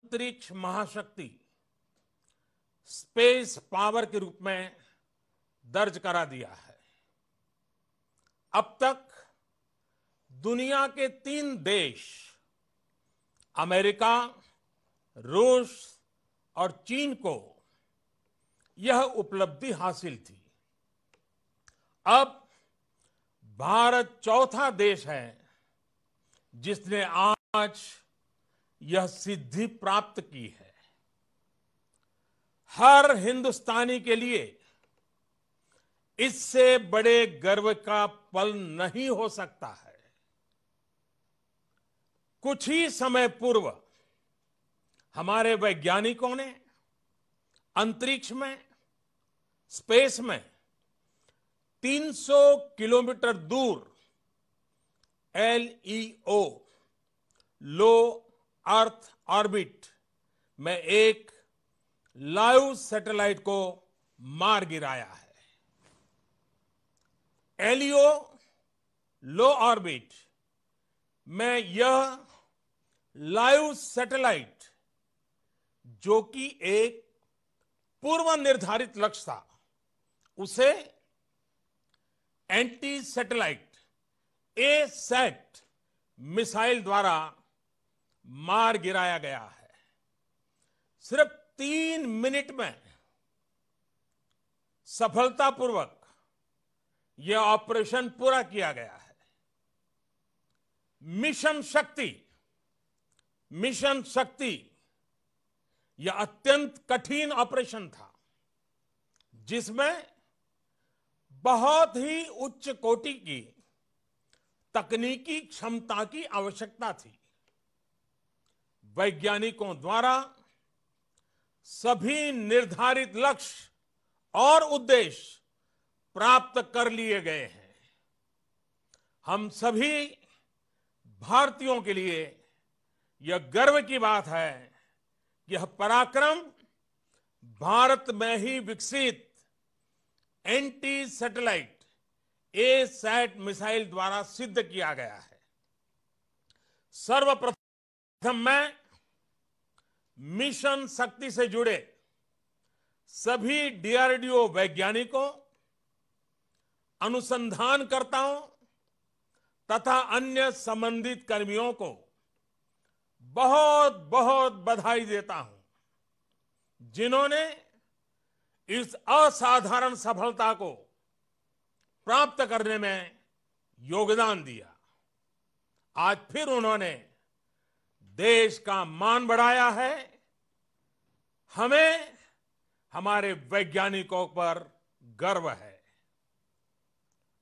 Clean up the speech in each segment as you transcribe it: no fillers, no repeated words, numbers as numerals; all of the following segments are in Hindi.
अंतरिक्ष महाशक्ति स्पेस पावर के रूप में दर्ज करा दिया है। अब तक दुनिया के 3 देश अमेरिका, रूस और चीन को यह उपलब्धि हासिल थी। अब भारत चौथा देश है जिसने आज यह सिद्धि प्राप्त की है। हर हिंदुस्तानी के लिए इससे बड़े गर्व का पल नहीं हो सकता है। कुछ ही समय पूर्व हमारे वैज्ञानिकों ने अंतरिक्ष में, स्पेस में 300 किलोमीटर दूर LEO, लो अर्थ ऑर्बिट में एक लाइव सैटेलाइट को मार गिराया है। LEO, लो ऑर्बिट में यह लाइव सैटेलाइट, जो कि एक पूर्व निर्धारित लक्ष्य था, उसे एंटी सैटेलाइट ASAT मिसाइल द्वारा मार गिराया गया है। सिर्फ 3 मिनट में सफलतापूर्वक यह ऑपरेशन पूरा किया गया है। मिशन शक्ति यह अत्यंत कठिन ऑपरेशन था, जिसमें बहुत ही उच्च कोटि की तकनीकी क्षमता की आवश्यकता थी। वैज्ञानिकों द्वारा सभी निर्धारित लक्ष्य और उद्देश्य प्राप्त कर लिए गए हैं। हम सभी भारतीयों के लिए यह गर्व की बात है कि यह पराक्रम भारत में ही विकसित एंटी सैटेलाइट ASAT मिसाइल द्वारा सिद्ध किया गया है। सर्वप्रथम मैं मिशन शक्ति से जुड़े सभी DRDO वैज्ञानिकों, अनुसंधानकर्ताओं तथा अन्य संबंधित कर्मियों को बहुत बहुत बधाई देता हूं, जिन्होंने इस असाधारण सफलता को प्राप्त करने में योगदान दिया। आज फिर उन्होंने देश का मान बढ़ाया है। हमें हमारे वैज्ञानिकों पर गर्व है।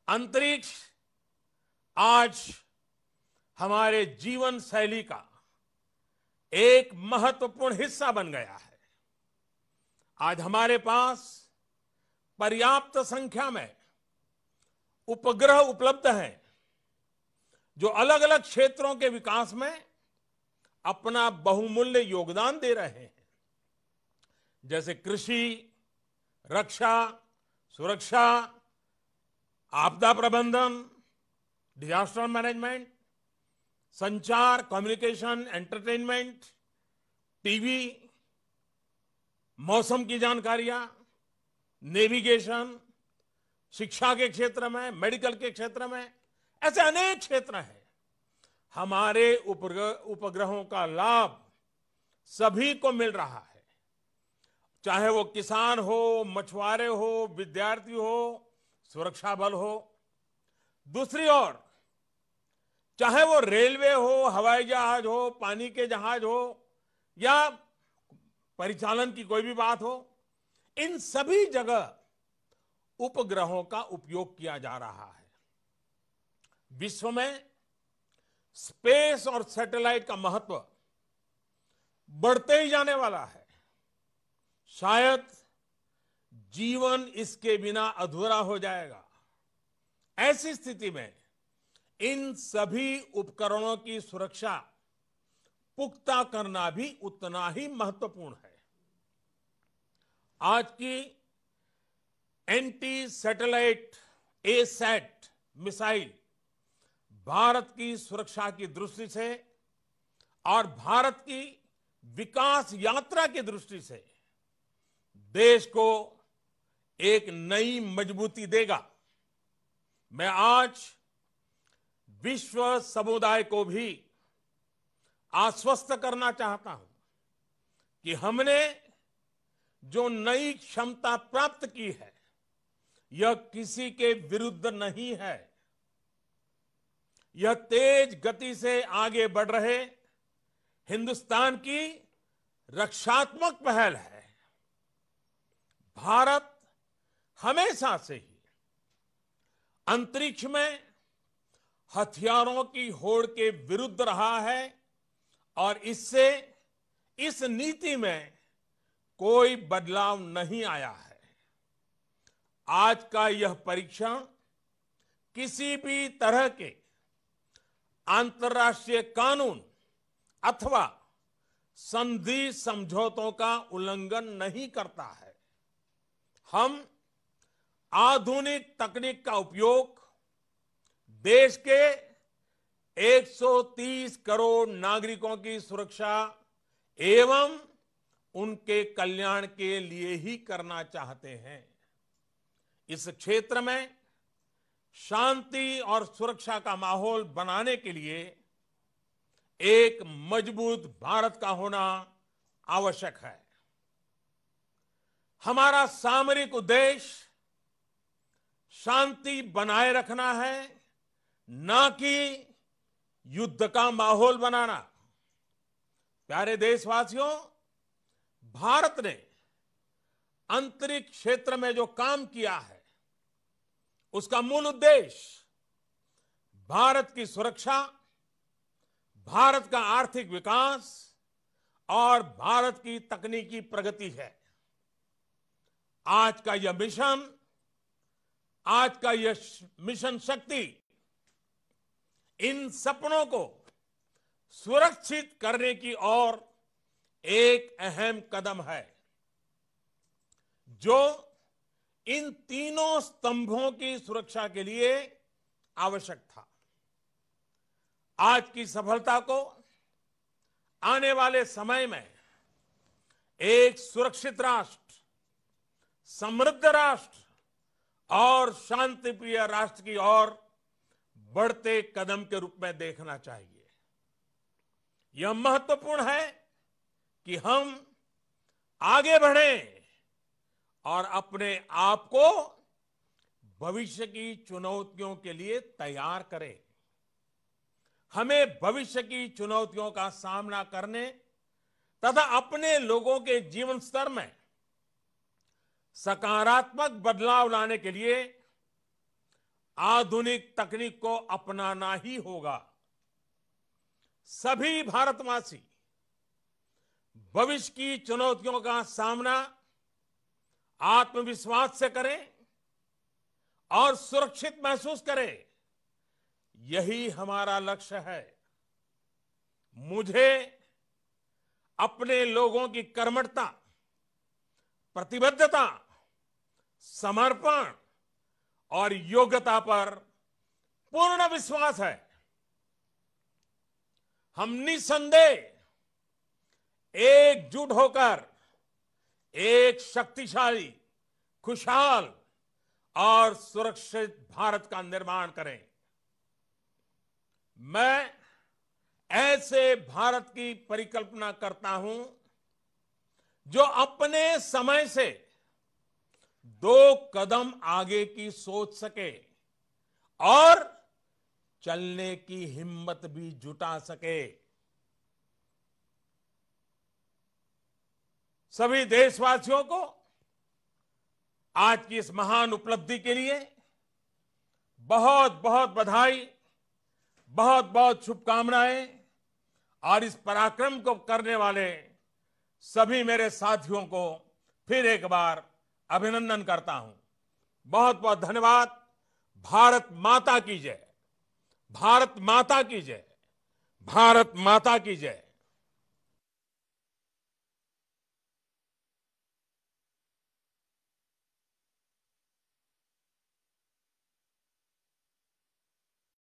अंतरिक्ष आज हमारे जीवन शैली का एक महत्वपूर्ण हिस्सा बन गया है। आज हमारे पास पर्याप्त संख्या में उपग्रह उपलब्ध हैं, जो अलग अलग क्षेत्रों के विकास में अपना बहुमूल्य योगदान दे रहे हैं, जैसे कृषि, रक्षा, सुरक्षा, आपदा प्रबंधन, डिजास्टर मैनेजमेंट, संचार, कम्युनिकेशन, एंटरटेनमेंट, टीवी, मौसम की जानकारियां, नेविगेशन, शिक्षा के क्षेत्र में, मेडिकल के क्षेत्र में, ऐसे अनेक क्षेत्र हैं। हमारे उपग्रहों का लाभ सभी को मिल रहा है, चाहे वो किसान हो, मछुआरे हो, विद्यार्थी हो, सुरक्षा बल हो। दूसरी ओर चाहे वो रेलवे हो, हवाई जहाज हो, पानी के जहाज हो या परिचालन की कोई भी बात हो, इन सभी जगह उपग्रहों का उपयोग किया जा रहा है। विश्व में स्पेस और सैटेलाइट का महत्व बढ़ते ही जाने वाला है। शायद जीवन इसके बिना अधूरा हो जाएगा। ऐसी स्थिति में इन सभी उपकरणों की सुरक्षा पुख्ता करना भी उतना ही महत्वपूर्ण है। आज की anti satellite ASAT missile Bharat की सुरक्षा की दृष्टि से और भारत की विकास यात्रा की दृष्टि से देश को एक नई मजबूती देगा। मैं आज विश्व समुदाय को भी आश्वस्त करना चाहता हूं कि हमने जो नई क्षमता प्राप्त की है, यह किसी के विरुद्ध नहीं है। यह तेज गति से आगे बढ़ रहे हिंदुस्तान की रक्षात्मक पहल है। भारत हमेशा से ही अंतरिक्ष में हथियारों की होड़ के विरुद्ध रहा है और इससे इस नीति में कोई बदलाव नहीं आया है। आज का यह परीक्षण किसी भी तरह के अंतर्राष्ट्रीय कानून अथवा संधि समझौतों का उल्लंघन नहीं करता है। हम आधुनिक तकनीक का उपयोग देश के 130 करोड़ नागरिकों की सुरक्षा एवं उनके कल्याण के लिए ही करना चाहते हैं। इस क्षेत्र में शांति और सुरक्षा का माहौल बनाने के लिए एक मजबूत भारत का होना आवश्यक है। हमारा सामरिक उद्देश्य शांति बनाए रखना है, न कि युद्ध का माहौल बनाना। प्यारे देशवासियों, भारत ने अंतरिक्ष क्षेत्र में जो काम किया है, उसका मूल उद्देश्य भारत की सुरक्षा, भारत का आर्थिक विकास और भारत की तकनीकी प्रगति है। आज का यह मिशन शक्ति इन सपनों को सुरक्षित करने की ओर एक अहम कदम है, जो इन तीनों स्तंभों की सुरक्षा के लिए आवश्यक था। आज की सफलता को आने वाले समय में एक सुरक्षित राष्ट्र, समृद्ध राष्ट्र और शांतिप्रिय राष्ट्र की ओर बढ़ते कदम के रूप में देखना चाहिए। यह महत्वपूर्ण है कि हम आगे बढ़ें और अपने आप को भविष्य की चुनौतियों के लिए तैयार करें। हमें भविष्य की चुनौतियों का सामना करने तथा अपने लोगों के जीवन स्तर में सकारात्मक बदलाव लाने के लिए आधुनिक तकनीक को अपनाना ही होगा। सभी भारतवासी भविष्य की चुनौतियों का सामना आत्मविश्वास से करें और सुरक्षित महसूस करें, यही हमारा लक्ष्य है। मुझे अपने लोगों की कर्मठता, प्रतिबद्धता, समर्पण और योग्यता पर पूर्ण विश्वास है। हम निसंदेह एकजुट होकर एक शक्तिशाली, खुशहाल और सुरक्षित भारत का निर्माण करें। मैं ऐसे भारत की परिकल्पना करता हूं जो अपने समय से 2 कदम आगे की सोच सके और चलने की हिम्मत भी जुटा सके। सभी देशवासियों को आज की इस महान उपलब्धि के लिए बहुत बहुत बधाई, बहुत बहुत शुभकामनाएं और इस पराक्रम को करने वाले सभी मेरे साथियों को फिर एक बार अभिनंदन करता हूं। बहुत बहुत धन्यवाद। भारत माता की जय, भारत माता की जय, भारत माता की जय।